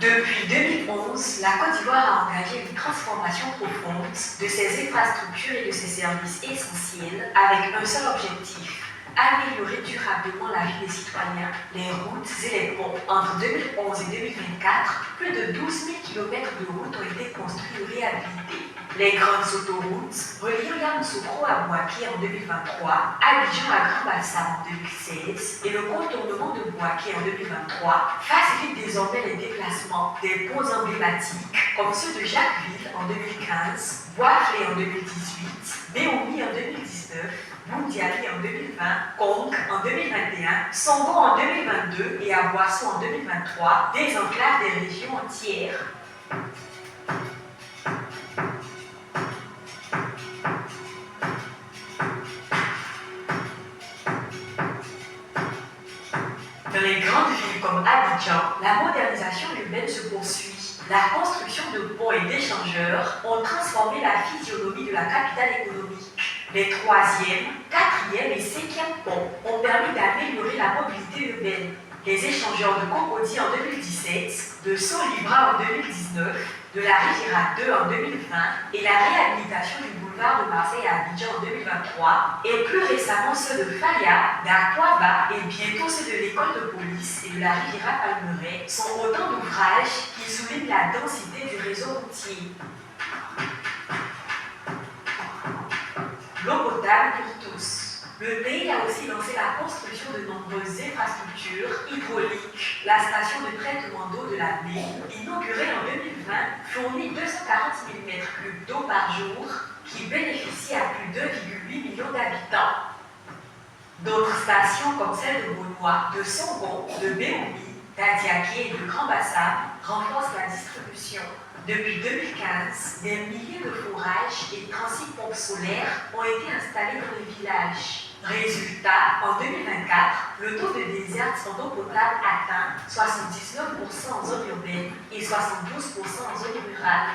Depuis 2011, la Côte d'Ivoire a engagé une transformation profonde de ses infrastructures et de ses services essentiels avec un seul objectif: améliorer durablement la vie des citoyens. Les routes et les ponts. Entre 2011 et 2024, plus de 12 000 km de routes ont été construits ou réhabilités. Les grandes autoroutes reliant Yamoussoukro à Bouaké en 2023, Abidjan à Grand-Bassam en 2016 et le contournement de Bouaké en 2023 facilitent désormais les déplacements des ponts emblématiques comme ceux de Jacquesville en 2015, Boisflé en 2018, Béoumi en 2019, Boundiali en 2020, Kong en 2021, Songo en 2022 et à Boisson en 2023, des enclaves des régions entières. Dans les grandes villes comme Abidjan, la modernisation urbaine se poursuit. La construction de ponts et d'échangeurs ont transformé la physionomie de la capitale économique. Les 3e, 4e et 5e ponts ont permis d'améliorer la mobilité urbaine. Les échangeurs de Cocody en 2017, de Solibra en 2019, de la Riviera 2 en 2020 et la réhabilitation du boulevard de Marseille à Abidjan en 2023 et plus récemment ceux de Faya, d'Akwaba et bientôt ceux de l'école de police et de la Riviera Palmeraie sont autant d'ouvrages qui soulignent la densité du réseau routier. L'eau potable pour tous. Le pays a aussi lancé la construction de nombreuses infrastructures hydrauliques. La station de traitement d'eau de la baie, inaugurée en 2020, fournit 240 000 m3 d'eau par jour qui bénéficie à plus de 2,8 millions d'habitants. D'autres stations comme celle de Benoît, de Songon, de Béoumi, d'Adiaké et de Grand-Bassam renforcent la distribution. Depuis 2015, des milliers de forages et 36 pompes solaires ont été installés dans les villages. Résultat, en 2024, le taux de désertion d'eau potable atteint 79% en zone urbaine et 72% en zone rurale.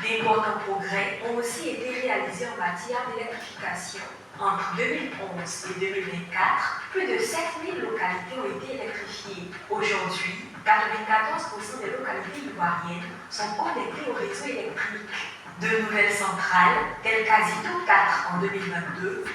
D'importants progrès ont aussi été réalisés en matière d'électrification. Entre 2011 et 2024, plus de 7000 localités ont été électrifiées. Aujourd'hui, 94% des localités ivoiriennes sont connectées au réseau électrique. De nouvelles centrales, telles qu'Azito 4 en 2022,